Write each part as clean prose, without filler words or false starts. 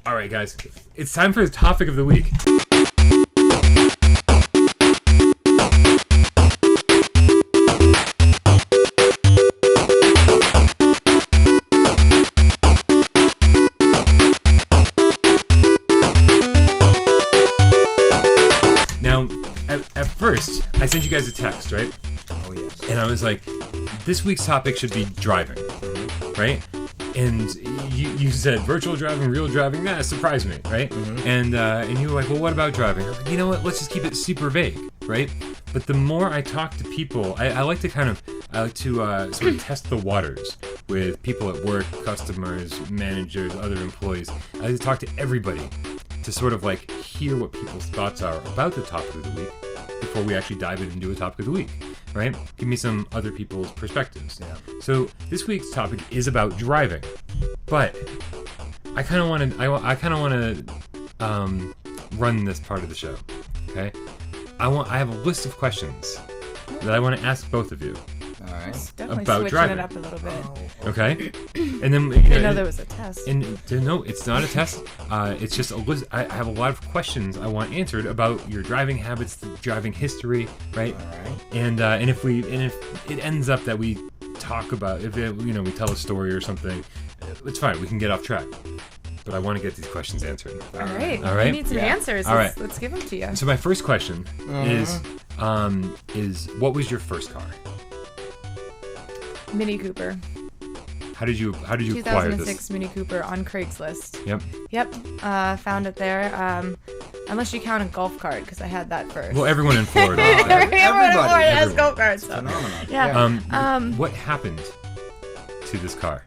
All right, guys. It's time for the topic of the week. Now, at first, I sent you guys a text, right? Oh, yes. And I was like, this week's topic should be driving, right? And you said virtual driving, real driving. That surprised me, right? And you were like, well, what about driving? I was like, you know what? Let's just keep it super vague, right? But the more I talk to people, I like to sort of test the waters with people at work, customers, managers, other employees. I like to talk to everybody to sort of like hear what people's thoughts are about the topic of the week before we actually dive in and do a topic of the week, right? Give me some other people's perspectives. Yeah. So this week's topic is about driving, but I kind of want to run this part of the show. Okay, I have a list of questions that I want to ask both of you. All right. Definitely About switching driving. it up a little bit. Okay, and then Didn't know there was a test. And no, it's not a test. It's just a list. I have a lot of questions I want answered about your driving habits, the driving history, right? All right. And if it ends up that we talk about we tell a story or something, it's fine. We can get off track. But I want to get these questions answered. All right. All right. We need some answers. All right. Let's give them to you. So my first question is what was your first car? Mini Cooper. How did you acquire 2006 this? Mini Cooper on Craigslist. Yep. Found it there. Unless you count a golf cart, because I had that first. Well, everyone in Florida. Everyone in Florida has Everyone. golf carts. So. Phenomenal. Yeah. What happened to this car?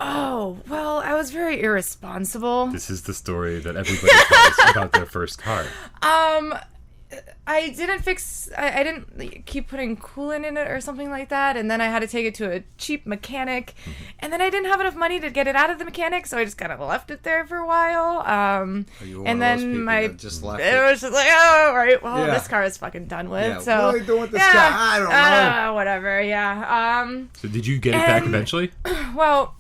Oh, well, I was very irresponsible. This is the story that everybody tells about their first car. I didn't keep putting coolant in it or something like that, and then I had to take it to a cheap mechanic, and then I didn't have enough money to get it out of the mechanic, so I just kind of left it there for a while. Are you one And of those then people my that just left it was just like, oh, right, well, Yeah. this car is fucking done with. Yeah, So what are we doing with this car? I don't know. Whatever. Yeah. So did you get it back eventually? Well,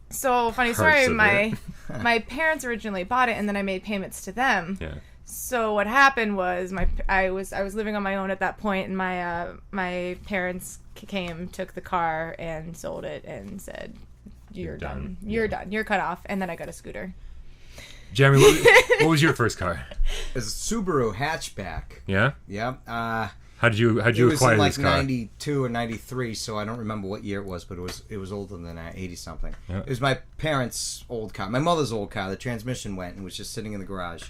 so funny story. Parts of My parents originally bought it, and then I made payments to them. Yeah. So what happened was I was living on my own at that point, and my parents took the car and sold it and said, "You're done. You're done. You're cut off." And then I got a scooter. Jeremy, what was your first car? It's a Subaru hatchback. Yeah. Yep. How did you It was acquire in like this car? 92 or 93, so I don't remember what year it was, but it was older than that, 80 something. Yeah. It was my parents' old car, my mother's old car. The transmission went and was just sitting in the garage.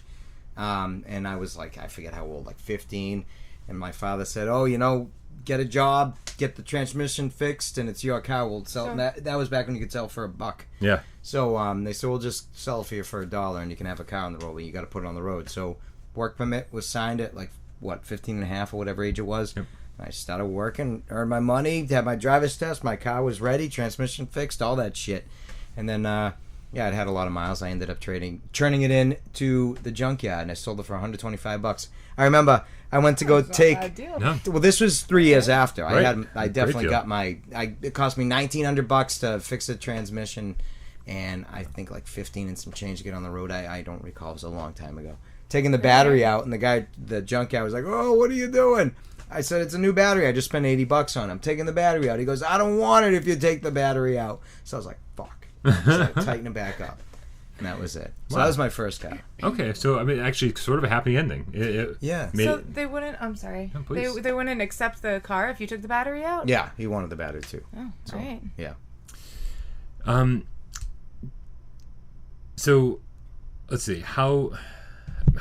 And I was like, I forget how old, like 15. And my father said, "Oh, get a job, get the transmission fixed, and it's your car. We'll sell." Sure. That was back when you could sell for $1. Yeah. So they said, "We'll just sell it for you for $1, and you can have a car on the road. But you got to put it on the road." So work permit was signed at like 15 and a half or whatever age it was. Yep. I started working, earned my money, had my driver's test, my car was ready, transmission fixed, all that shit. And then it had a lot of miles. I ended up turning it in to the junkyard, and I sold it for $125. I remember I went to go take. No. Well, this was 3 years after. Right. I definitely deal. got it cost me $1,900 to fix the transmission, and I think like 15 and some change to get on the road. I don't recall. It was a long time ago. Taking the battery out, and the junkyard was like, "Oh, what are you doing?" I said, "It's a new battery. I just spent $80 on it. I'm taking the battery out." He goes, "I don't want it if you take the battery out." So I was like, "Fuck." So I tightened it back up. And that was it. So Wow. that was my first car. Okay, so I mean, actually, sort of a happy ending. Yeah. Made So it- they wouldn't. I'm sorry. No, please. They wouldn't accept the car if you took the battery out. Yeah, he wanted the battery too. Oh, So, all right. yeah. So let's see how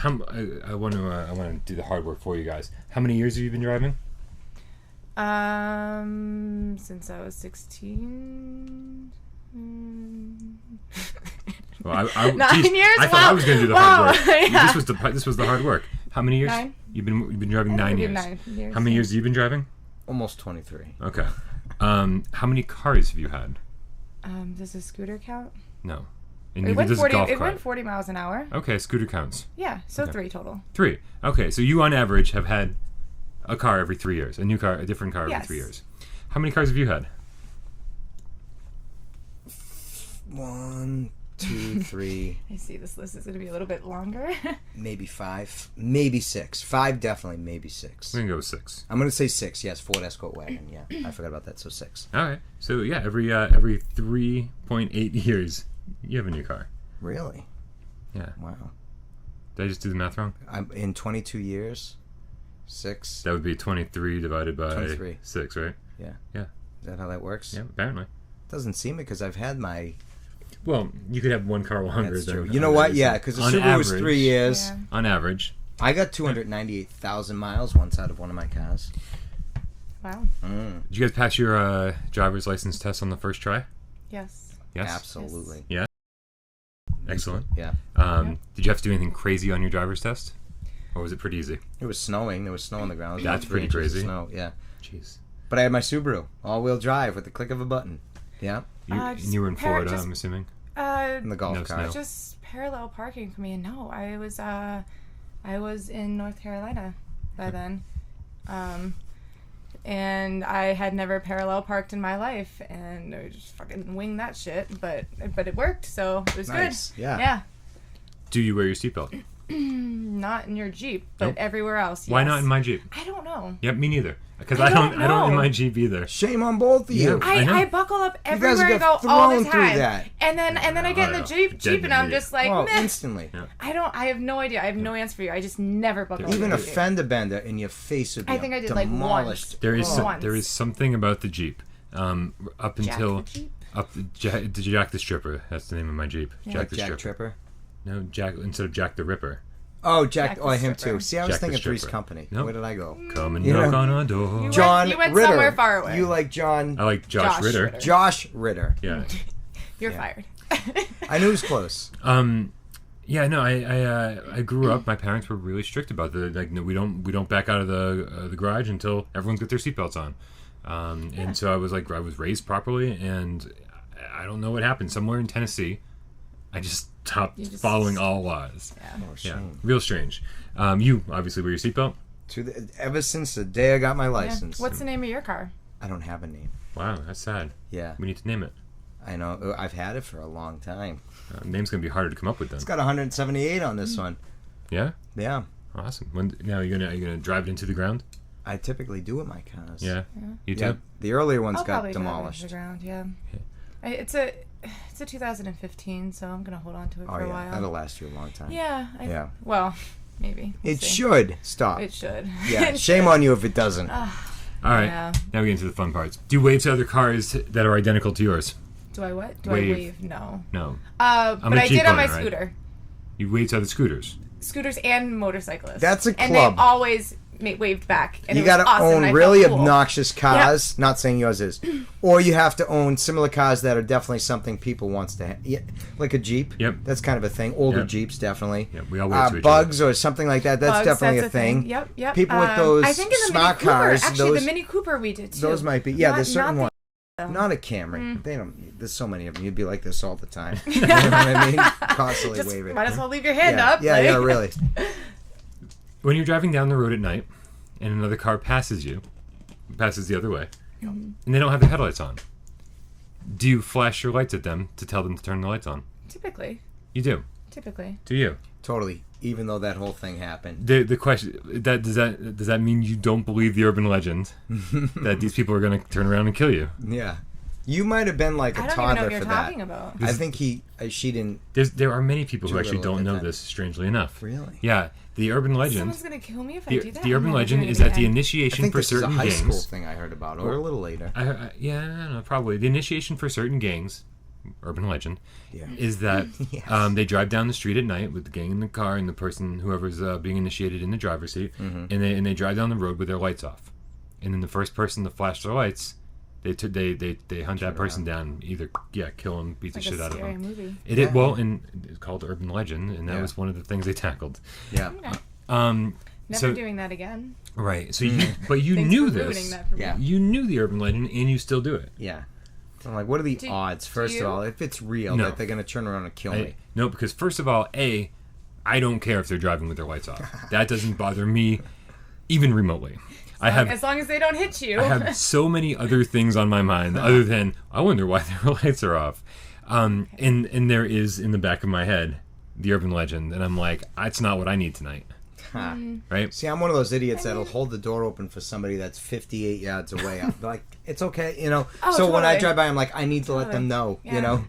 I want to do the hard work for you guys. How many years have you been driving? Since I was 16. Well, 9 years. I thought I was going to do the hard work. Yeah. This was the hard work. How many years? 9. You've been driving 9 years. 9 years. How many years have you been driving? Almost 23. Okay. How many cars have you had? Does a scooter count? No. And It went does a 40. golf It cart. went 40 miles an hour. Okay, scooter counts. Yeah, so Okay. 3 total. 3. Okay, so you on average have had a car every 3 years, a different car every Yes. 3 years. How many cars have you had? 1, 2, 23, I see this list is going to be a little bit longer. maybe 5, maybe 6. 5 definitely, maybe 6. We're gonna go with 6. I'm gonna say 6. Yes, Ford Escort wagon. Yeah, I forgot about that. So 6. All right. So yeah, every 3.8 years, you have a new car. Really? Yeah. Wow. Did I just do the math wrong? I'm in 22 years. 6. That would be 23 divided by 23. 6, right? Yeah. Yeah. Is that how that works? Yeah. Apparently. Doesn't seem it because I've had my. Well, you could have one car longer. That's than true. You know what? others. Yeah, because the On Subaru was average- 3 years. Yeah. On average. I got 298,000 miles once out of one of my cars. Wow. Mm, Did you guys pass your driver's license test on the first try? Yes. Yes. absolutely. Excellent. Yeah. Did you have to do anything crazy on your driver's test, or was it pretty easy? It was snowing. There was snow on the ground. It was That's about 3 pretty inches of crazy. Snow. Yeah. Jeez. But I had my Subaru, all-wheel drive with the click of a button. Yeah. And you were in Florida, just- I'm assuming. In the golf No cart. snow. Just parallel parking for me. And no, I was in North Carolina by then. And I had never parallel parked in my life, and I just fucking winged that shit, but it worked, so it was Nice. good. Yeah. Yeah. Do you wear your seatbelt? Not in your Jeep, but Nope. everywhere else. Why yes. not in my Jeep? I don't know. Yep, me neither. Because I I don't don't in know. my Jeep either. Shame on both of you. Yeah. I know. I buckle up guys everywhere I get go all thrown the through time, that. and then I get in the Jeep, Dead and I'm idiot. just like, Well, meh. instantly. Yeah. I have no idea. I have no answer for you. I just never buckle up. Even in a the Jeep. fender bender in your face would be I think I did, like, demolished. once. There is Oh. Once. there is something about the Jeep. Up Jack until the Jeep? Jack the Stripper. That's the name of my Jeep. Yeah. Like the Jack Stripper. Tripper. No, Jack instead of Jack the Ripper. Oh, Jack. Jack Oh, the him Stripper. too. See, I was Jack the thinking Three's Stripper. Company. Nope. Where did I go? Come and You knock know- on our door. You John went Ritter. somewhere far away. You like John? I like Josh Josh Ritter. Ritter. Josh Ritter. Yeah. You're Yeah. fired. I knew it was close. Yeah, no, I grew up. My parents were really strict about no, we don't back out of the garage until everyone's got their seatbelts on. And so I was raised properly, and I don't know what happened. Somewhere in Tennessee, I just stopped following all laws. Yeah. Oh, Yeah, shame. real strange. You obviously wear your seatbelt. Ever since the day I got my Yeah. license. What's the name of your car? I don't have a name. Wow, that's sad. Yeah, We need to name it. I know. I've had it for a long time. Name's gonna be harder to come up with then. It's got 178 on this one. Yeah, Yeah. awesome. Now are you gonna drive it into the ground? I typically do with my cars. Yeah, you too. Yeah. The earlier ones I'll got probably drive it demolished. into the ground. Yeah. It's a 2015, so I'm gonna hold on to it Oh for a yeah, while. that'll last you a long time. Yeah. Yeah. Well, maybe. We'll It see. should stop. It should. Yeah. It Shame should. on you if it doesn't. All right, Yeah. now we get into the fun parts. Do you wave to other cars that are identical to yours? Do I what? Do Wave. I wave? No. No. But a I Jeep did on my owner, right? scooter. You wave to other scooters. Scooters and motorcyclists. That's a And club. they always waved back. And You it was gotta awesome, and own I really felt cool. obnoxious cars. Not saying yours is, or you have to own similar cars that are definitely something people wants to have. Yeah, like a Jeep. Yep. That's kind of a thing. Older Yep. Jeeps definitely. Yeah, we all wave to each Bugs or something like that. That's Bugs, definitely that's a thing. Yep, yep. People with those I think in the smart Mini Cooper, cars. actually, those the Mini Cooper we did too. those might be. Yeah, Not- there's certain not ones. the- Not a Camry. They don't. There's so many of them. You'd be like this all the time. You know what I mean? Constantly Just waving. might as well leave your hand yeah, up. yeah, like- yeah, really. When you're driving down the road at night and another car passes the other way, and they don't have their headlights on, do you flash your lights at them to tell them to turn the lights on? Typically. You do. Do you? Totally. Even though that whole thing happened. The question does that mean you don't believe the urban legend that these people are going to turn around and kill you? Yeah. You might have been like a I don't even know toddler what you're for that. talking about. I think she didn't. There are many people who Too actually little don't at know that. this. Strangely enough. Really? Yeah. The urban legend. Someone's gonna kill me if I The, do that. the urban I'm never legend doing is it that the again. I initiation think for this is a certain high school gangs. thing I heard about, or a little later. Yeah, I don't know. Probably the initiation for certain gangs, urban legend, Yeah. is that Yes. they drive down the street at night with the gang in the car and the person whoever's being initiated in the driver's seat, and they drive down the road with their lights off, and then the first person to flash their lights, they hunt that person down, either kill him, beat the Like shit a out of scary him. movie. And it's called urban legend, and that Yeah. was one of the things they tackled. Yeah. Never So doing that again. right, so you but you Thanks knew for ruining this. that for me. Yeah. You knew the urban legend, and you still do it. Yeah. I'm like, what are the Do- odds? First do of you? all, if it's real No. that they're gonna turn around and kill me. No, because first of all, I don't care if they're driving with their lights off. That doesn't bother me, even remotely. As long as they don't hit you. I have so many other things on my mind other than I wonder why their lights are off. And there is in the back of my head the urban legend, and I'm like, that's not what I need tonight. Right? See, I'm one of those idiots that'll hold the door open for somebody that's 58 yards away. I'm like, it's okay, you know. Oh, so when I totally. drive by, I'm like, I need to let them know, Yeah. you know.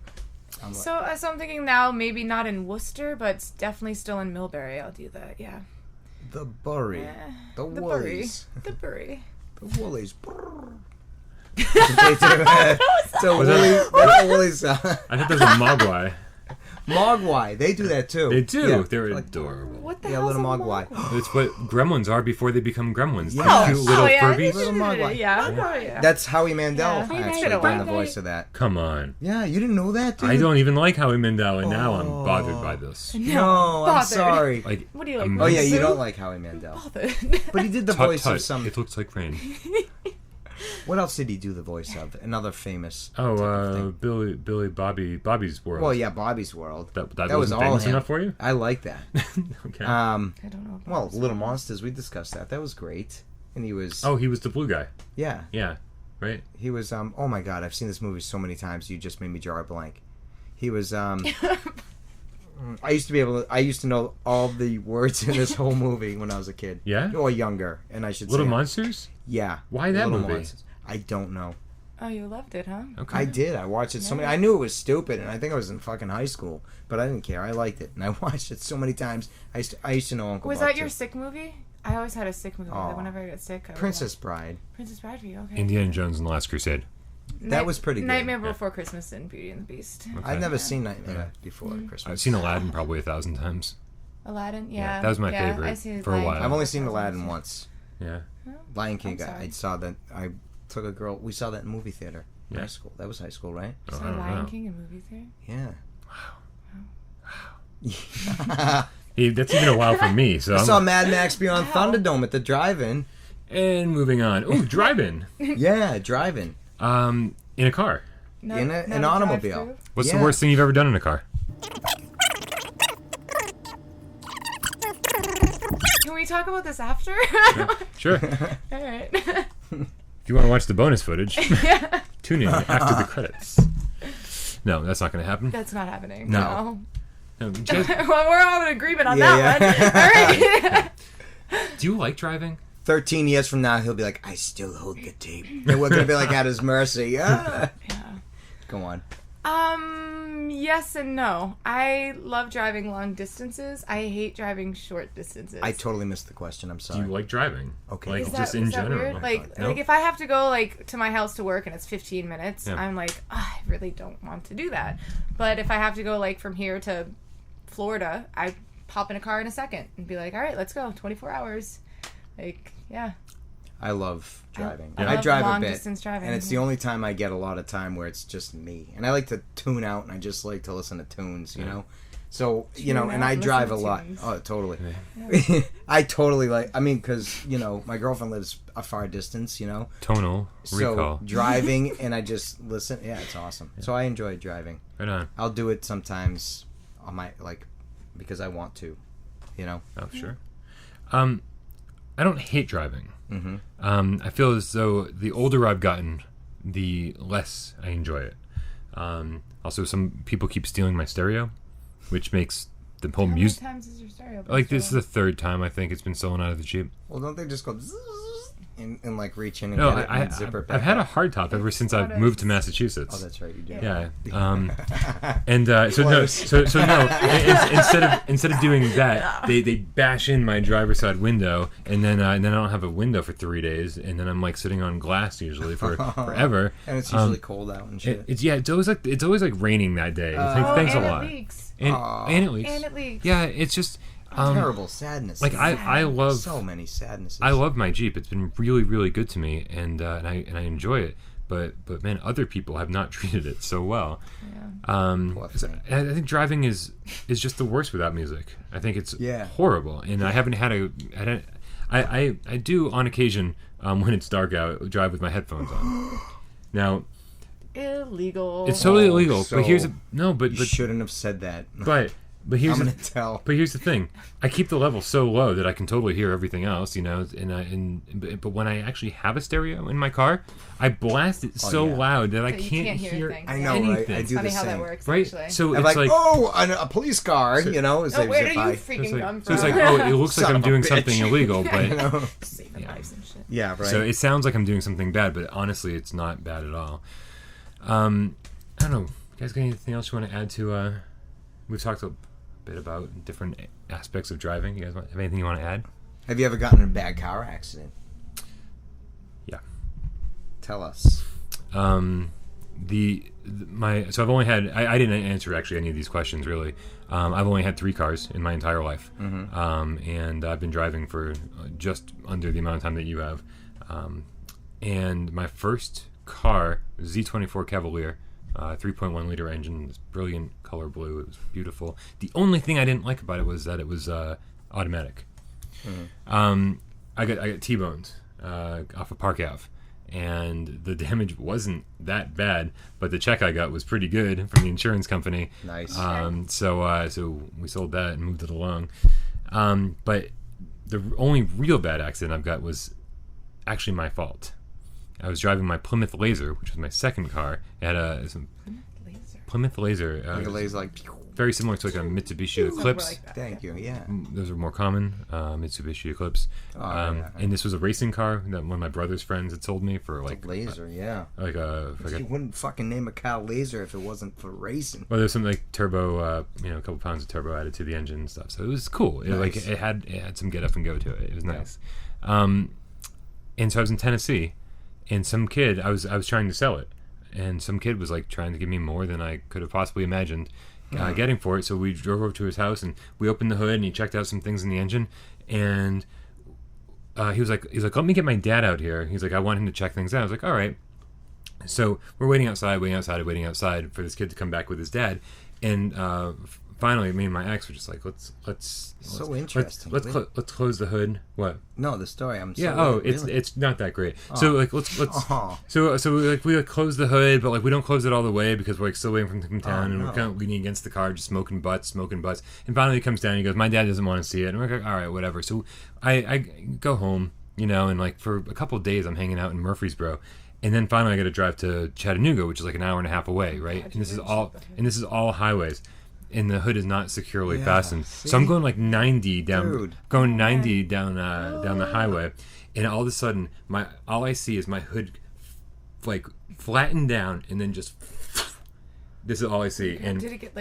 So I'm thinking now, maybe not in Worcester, but definitely still in Millbury. I'll do that. Yeah. The Bury, the The Woolies, The Bury. the Woolies. It's a Woolies. That's a Woolies. I thought that was a Mogwai. Mogwai, they do that too. They do. Yeah. They're Like, adorable. What the Yeah, hell's little a Mogwai. It's what gremlins are before they become gremlins. Yeah. They're cute little Furbies. Little Mogwai. Yeah. Oh, yeah. That's Howie Mandel Yeah. actually Yeah. done the voice of that. Come on. Yeah, you didn't know that, dude? I don't even like Howie Mandel, and now I'm bothered by this. No, I'm bothered. sorry. Like, What do you like? I'm Oh yeah, you Sue? don't like Howie Mandel, Bothered. but he did the tut, voice tut. of some. It looks like rain. What else did he do the voice of? Another famous. Oh, Bobby's World. Well, yeah, Bobby's World. That was wasn't all famous him. enough for you? I like that. Okay. I don't know. Well, Little Monsters, we discussed that. That was great, and he was. Oh, he was the blue guy. Yeah, Yeah, right? he was. Oh my God, I've seen this movie so many times. You just made me draw a blank. He was. I used to know all the words in this whole movie when I was a kid. Yeah? Or younger, and I should Little say. Monsters? Yeah. Why that Little movie? Monsters. I don't know. Oh, you loved it, huh? Okay. I did. I watched it so many. I knew it was stupid, and I think I was in fucking high school, but I didn't care. I liked it, and I watched it so many times. I used to know Uncle Was Buck, that your too. sick movie? I always had a sick movie. Oh. Like whenever I got sick, I would Princess Bride? watch Princess Bride for you. Okay. Indiana Jones and the Last Crusade. That was pretty good. Nightmare Before Christmas and Beauty and the Beast. I've never seen Nightmare Before Mm-hmm. Christmas. I've seen Aladdin probably 1,000 times. Aladdin, Yeah, yeah. that was my yeah, favorite I see for a while. I've only seen Aladdin once. Yeah. Lion King, I'm sorry. I saw that. I took a girl. We saw that in movie theater. In Yeah. high school. That was high school, right? Oh, So I don't Lion know. King and movie theater. Yeah. That's even a while for me. So I saw I'm, Mad Max Beyond Wow. Thunderdome at the drive-in. and moving on. Ooh, drive-in. Yeah, drive-in. In a car. No, In not an a automobile. drive-thru? What's Yeah. the worst thing you've ever done in a car? Can we talk about this after? Sure. All right. If you want to watch the bonus footage, Yeah. tune in after the credits. No, that's not going to happen. That's not happening. No. No, just- well, we're all in agreement on Yeah, that one. All right. do you like driving? 13 years from now, he'll be like, I still hold the tape. And we're going to be like, at his mercy. Yeah. Yeah. Go on. Yes and no. I love driving long distances. I hate driving short distances. I totally missed the question. I'm Do sorry. you like driving? Okay. Like Is just in is that general. weird? Like, No? like if I have to go like to my house to work and it's 15 minutes, Yeah. I'm like, I really don't want to do that. But if I have to go like from here to Florida, I pop in a car in a second and be like, all right, let's go. 24 hours. Like, yeah. I love driving. I I love drive a long bit. distance driving. And it's the only time I get a lot of time where it's just me. And I like to tune out, and I just like to listen to tunes, you know? So, you know, Tune and out I and drive a listen to lot. tunes. Oh, totally. I totally like, I mean, because, you know, my girlfriend lives a far distance, you know? Tonal So recall. driving, and I just listen. Yeah, it's awesome. So I enjoy driving. Right on. I'll do it sometimes on my, like, because I want to, you know? Oh, sure. I don't hate driving. Mm-hmm. I feel as though the older I've gotten, the less I enjoy it. Also, some people keep stealing my stereo, which makes the whole How many music. times is your stereo? Like, this is the third time I think it's been stolen out of the Jeep. Well, don't they just go zzz and like reach in and No, get it and zip it back I've had a up? hard top ever since I've moved to Massachusetts. Oh, that's right, you do. Yeah. And so no, Close. so no. Instead of doing that, they bash in my driver's side window, and then I don't have a window for 3 days, and then I'm like sitting on glass usually for forever. And it's usually cold out and shit. It's always like raining that day. Thanks and a lot. It leaks. And it leaks. And it leaks. Yeah, it's just Terrible sadness. like I love so many sadnesses. I love my Jeep. It's been really, really good to me, and I enjoy it. But man, other people have not treated it so well. Poor thing. I think driving is just the worst without music. I think it's Yeah. horrible, and I haven't had I do on occasion when it's dark out drive with my headphones on. Now Illegal. it's totally illegal. so but here's but You shouldn't have said that. but But I'm gonna tell. But here's the thing: I keep the level so low that I can totally hear everything else, you know. But when I actually have a stereo in my car, I blast it so loud that I can't hear things. I know, anything. right? I do Funny the how same. that works, Right? actually. So I'm it's like, a police car, you know. Oh, where do you freaking come So from? it's like, oh, it looks like Son I'm of a doing bitch. something illegal, but You know? Saving lives and shit. Yeah, right. so it sounds like I'm doing something bad, but honestly, it's not bad at all. I don't know. You guys got anything else you want to add to? We've talked a bit about different aspects of driving. You guys have anything you want to add? Have you ever gotten in a bad car accident? Yeah. Tell us. So I've only had I didn't answer actually any of these questions really. I've only had 3 cars in my entire life, and I've been driving for just under the amount of time that you have. And my first car, Z24 Cavalier, 3.1 liter engine, this brilliant color blue. It was beautiful. The only thing I didn't like about it was that it was automatic. I got T-boned off of Park Ave. And the damage wasn't that bad, but the check I got was pretty good from the insurance company. Nice. So we sold that and moved it along. But the only real bad accident I've got was actually my fault. I was driving my Plymouth Laser, which was my second car. It had Plymouth Laser. Like a laser, like. Very similar to like a Mitsubishi Eclipse. Like that. Thank you. Yeah. Those are more common, Mitsubishi Eclipse. Yeah. And this was a racing car that one of my brother's friends had sold me for like Laser, yeah. You wouldn't fucking name a cow laser if it wasn't for racing. Well, there's some like turbo, a couple pounds of turbo added to the engine and stuff. So it was cool. Nice. It had some get up and go to it. It was nice. And so I was in Tennessee, and some kid I was trying to sell it, and some kid was like trying to give me more than I could have possibly imagined. Getting for it, so we drove over to his house and we opened the hood and he checked out some things in the engine, and he's like, let me get my dad out here. He's like, I want him to check things out. I was like, all right. So we're waiting outside for this kid to come back with his dad, and finally, me and my ex were just like, let's interesting. Let's close the hood. What? No, the story. It's not that great. So like let's so we close the hood, but like we don't close it all the way because we're like still waiting for him to come down, and we're kind of leaning against the car, just smoking butts. And finally he comes down and he goes, my dad doesn't want to see it, and we're like, all right, whatever. So I go home, and like for a couple of days I'm hanging out in Murfreesboro. And then finally I got to drive to Chattanooga, which is like an hour and a half away, right? And this is all highways. And the hood is not securely fastened, so I'm going like 90 down, down the highway, and all of a sudden, all I see is my hood, like flattened down, and then just. This is all I see. And did it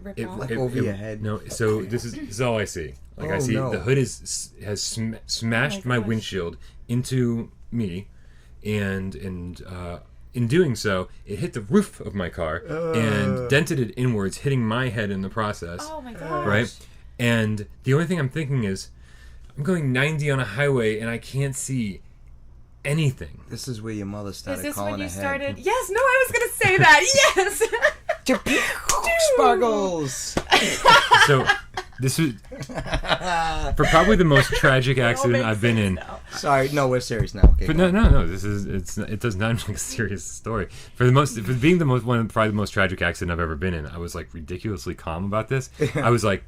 rip off? Like over your head? No, so this is all I see. Like I see the hood has smashed my windshield into me, and in doing so, it hit the roof of my car and dented it inwards, hitting my head in the process. Oh my gosh. Right? And the only thing I'm thinking is, I'm going 90 on a highway and I can't see anything. This is where your mother started calling calling when you ahead. started? Yes, no, I was going to say that. Yes. Sparkles. So, this was for probably the most tragic accident I've been in. Sorry, no, we're serious now. Okay, but no. It does not like a serious story. For being probably the most tragic accident I've ever been in. I was like ridiculously calm about this. I was like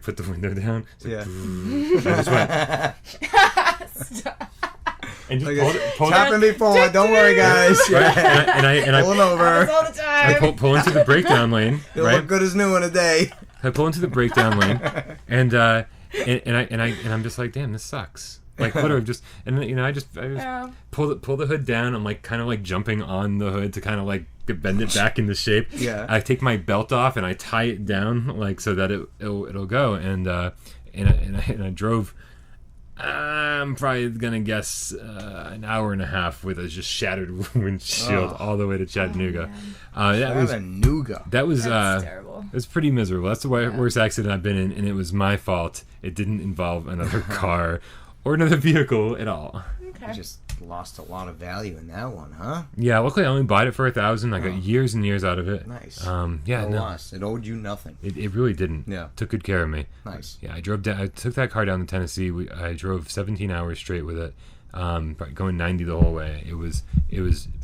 put the window down. I just went. And just tapping me forward. Don't worry, guys. Right? And I pulling over. All the time. I pull into the breakdown lane. It'll look good as new in a day. I pull into the breakdown lane, and I'm just like, damn, this sucks. Like literally just, and I just pull the hood down. I'm like kind of like jumping on the hood to kind of like bend it back into shape. Yeah. I take my belt off and I tie it down like so that it'll go. And I drove. I'm probably gonna guess an hour and a half with a just shattered windshield all the way to Chattanooga. Chattanooga. That's terrible. It was pretty miserable. That's the worst accident I've been in, and it was my fault. It didn't involve another car or another vehicle at all. Okay. You just lost a lot of value in that one, huh? Yeah, luckily I only bought it for $1,000. I got years and years out of it. Nice. Loss. It owed you nothing. It really didn't. Yeah. Took good care of me. Nice. Yeah, I took that car down to Tennessee. I drove 17 hours straight with it, going 90 the whole way. It was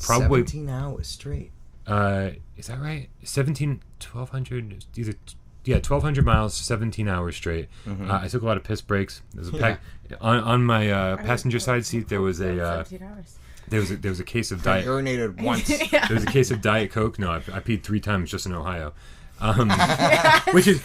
probably 17 hours straight. Is that right? 1,200, either, yeah, 1,200 miles, 17 hours straight. I took a lot of piss breaks. There's a on my passenger side seat. There was a 17 hours. there was a case of I diet. urinated once. There was a case of Diet Coke. No, I peed 3 times just in Ohio. Which is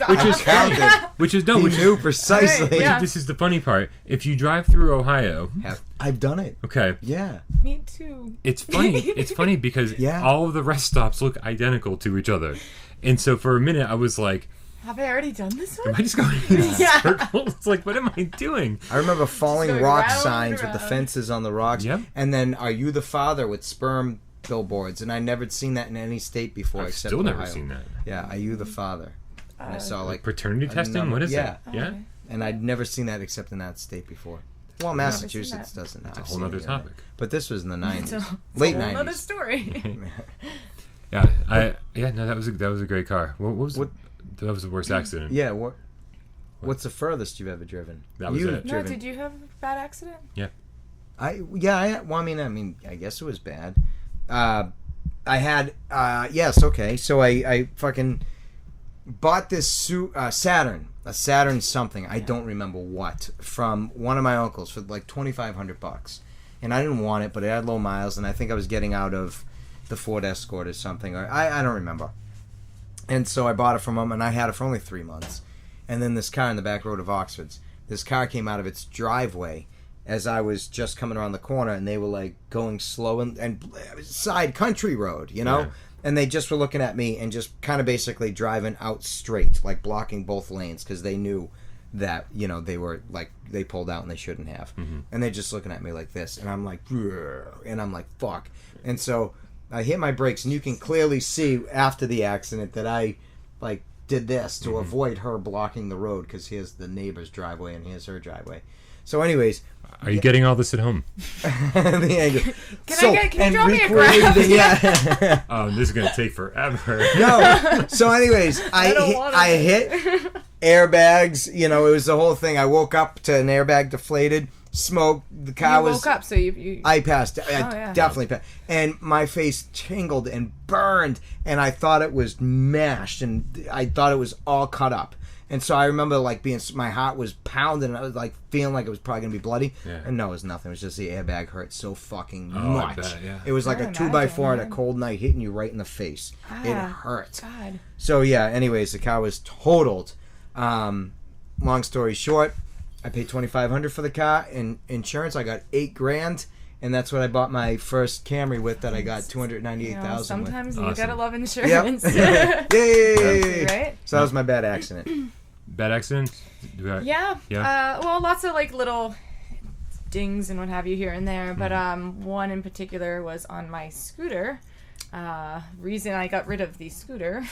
Knew precisely. Yeah. This is the funny part. If you drive through Ohio, I've done it. okay, Yeah. Me too. it's funny. It's funny because Yeah. all of the rest stops look identical to each other, and so for a minute I was like, Have I already done this "Am one? I just going in Yeah. circles? It's like, what am I doing?" I remember falling Just going rock round signs and with the round. fences on the rocks. Yep. And then "Are you the father?" with sperm billboards, and I never seen that in any state before I've except still never Ohio. seen that. Yeah, "Are you the father?" And I saw Like like, paternity testing? number- What is yeah. that? Yeah, Okay. and I'd never seen that except in that state before. Well, Massachusetts doesn't. that's a I've whole seen other it, yeah. topic. But this was in the It's 90s, a late whole other 90s. story. Yeah, no, that was a great car. What was What- that was the worst accident? Yeah. What's the furthest you've ever driven? That was You've it. No, driven- did you have a bad accident? I guess it was bad. I had yes, okay. So I fucking bought this Saturn, a Saturn something, I don't remember what, from one of my uncles for like $2,500, and I didn't want it, but it had low miles, and I think I was getting out of the Ford Escort or something, or I don't remember. And so I bought it from him, and I had it for only 3 months. And then this car in the back road of Oxford's, this car came out of its driveway as I was just coming around the corner, and they were like going slow and side country road, you know? Yeah. And they just were looking at me and just kind of basically driving out straight, like blocking both lanes, because they knew that, you know, they were like, they pulled out and they shouldn't have. And they're just looking at me like this, and I'm like, "Grr," and I'm like, fuck. And so I hit my brakes, and you can clearly see after the accident that I like did this to avoid her blocking the road, because here's the neighbor's driveway and here's her driveway. So anyways, Are you getting all this at home? the angle. Can you draw me a recreated graph? it, yeah. Oh, this is gonna take forever. No. So anyways, don't I wanna. hit airbags. You know, it was the whole thing. I woke up to an airbag deflated, smoke. The car You was. woke up, so you I passed. I yeah. definitely passed. And my face tingled and burned, and I thought it was mashed, and I thought it was all cut up. And so I remember like my heart was pounding, and I was like feeling like it was probably gonna be bloody. Yeah. And no, it was nothing. It was just the airbag hurt so fucking I much. bet, yeah. It was like I a imagine, 2x4 on a man. cold night hitting you right in the face. It hurt. God. So yeah, anyways, the car was totaled. Long story short, I paid $2,500 for the car. In insurance, I got $8,000, and that's what I bought my first Camry with. That I got $298,000 You know, with. sometimes you Awesome. gotta love Yep. insurance. Yay! Right? So that was my bad accident. Bad accident? Yeah. Yeah. Well, lots of like little dings and what have you here and there, but one in particular was on my scooter. Reason I got rid of the scooter,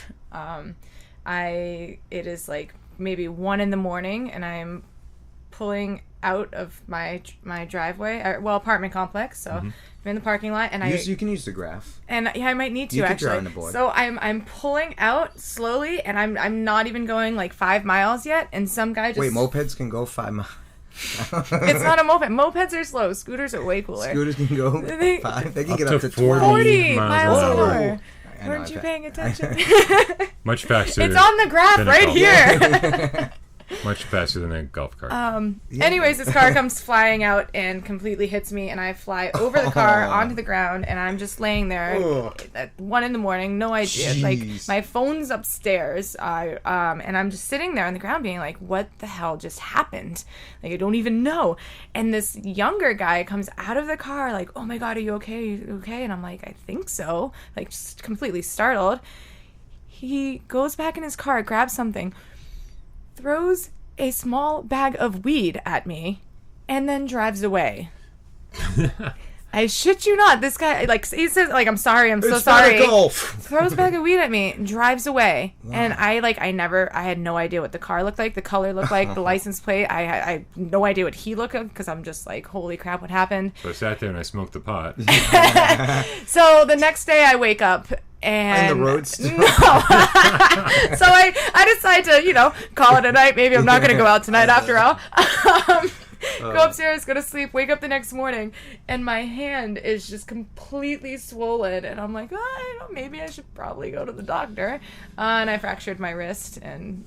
it is like maybe 1 a.m, and I'm pulling out of my driveway, apartment complex. So I'm in the parking lot, and You can use the graph. yeah, I might need to You could actually. draw on the board. So I'm pulling out slowly, and I'm not even going like 5 miles yet, and some guy just Wait, mopeds can go 5 miles. It's not a moped. Mopeds are slow. Scooters are way cooler. Scooters can go They- 5. They can Up get to up to 40. 20. 40 miles miles an an hour. hour. I know, Weren't you I've paying had- attention? Much faster. It's on the graph than a right golf. here. Much faster than a golf cart. Anyways, this car comes flying out and completely hits me, and I fly over the car onto the ground, and I'm just laying there Ugh. at 1 a.m, no idea. Like Jeez. my phone's upstairs, and I'm just sitting there on the ground, being like, "What the hell just happened?" Like I don't even know. And this younger guy comes out of the car, like, "Oh my God, are you okay? Are you okay?" And I'm like, "I think so." Like just completely startled. He goes back in his car, grabs something, throws a small bag of weed at me, and then drives away. I shit you not. This guy, like, he says, like, "I'm sorry, I'm so It's not a sorry." golf. Throws a bag of weed at me, and drives away. And I had no idea what the car looked like, the color looked like, the license plate. I had no idea what he looked like, because I'm just like, holy crap, what happened? So I sat there and I smoked the pot. So the next day I wake up, and And the road's still- No. So I decide to, call it a night. Maybe I'm not going to go out tonight after all. Go upstairs, go to sleep, wake up the next morning, and my hand is just completely swollen. And I'm like, I don't know, maybe I should probably go to the doctor. And I fractured my wrist, and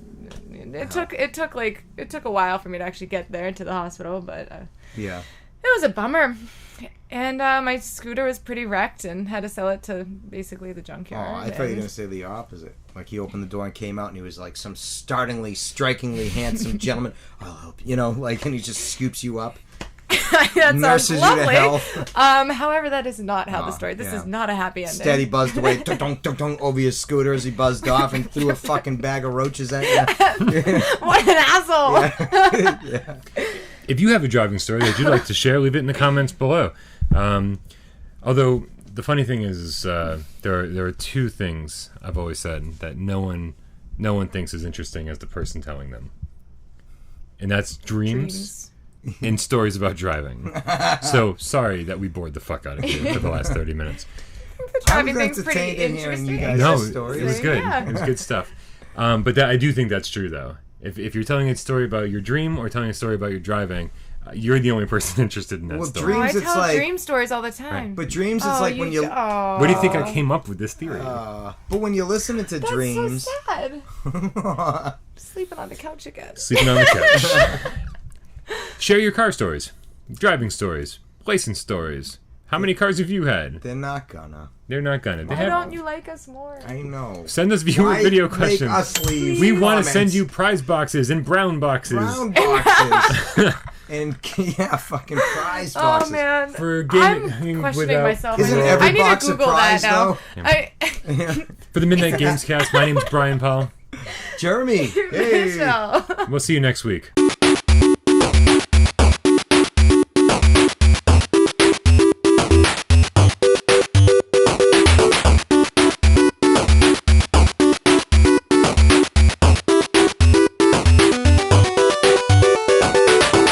it took a while for me to actually get there to the hospital, but Yeah. it was a bummer. And my scooter was pretty wrecked and had to sell it to basically the Oh, junkyard. I thought you were going to say the opposite. Like, he opened the door and came out, and he was like some strikingly handsome gentleman. I'll help you. You know, like, and he just scoops you up. That nurses sounds you to lovely. hell. However, that is not how the Oh, story. This yeah. is not a happy ending. Steady buzzed away, dunk, dunk, dunk, over your scooter as he buzzed off and threw a fucking bag of roaches at you. What an asshole! Yeah. If you have a driving story that you'd like to share, leave it in the comments below. Although the funny thing is, there are two things I've always said that no one thinks is interesting as the person telling them, and that's dreams and stories about driving. So sorry that we bored the fuck out of you for the last 30 minutes. The driving I was thing's pretty entertained in hearing you interesting. guys' No, stories. it was good. Yeah. It was good stuff. But I do think that's true, though. If you're telling a story about your dream or telling a story about your driving, you're the only person interested in that Well, story. dreams- I it's tell like- dream stories all the time. But dreams, it's like when you... Oh, Where do you think I came up with this theory? But when you're listening to That's dreams... so sad. Sleeping on the couch again. Sleeping on the couch. Share your car stories, driving stories, license stories. How many cars have you had? They're not gonna. They're not gonna. They Why have- don't you like us more? I know. Send us viewer Why video make questions. us leave We want to comments? send you prize boxes and brown boxes Brown boxes. And, yeah, fucking prize boxes. Oh man, for I'm gaming questioning without. myself. Isn't I every need box to a Google prize, that now. though? For the Midnight Games Cast, my name is Bryan Paul. Jeremy. Hey. Michelle. We'll see you next week.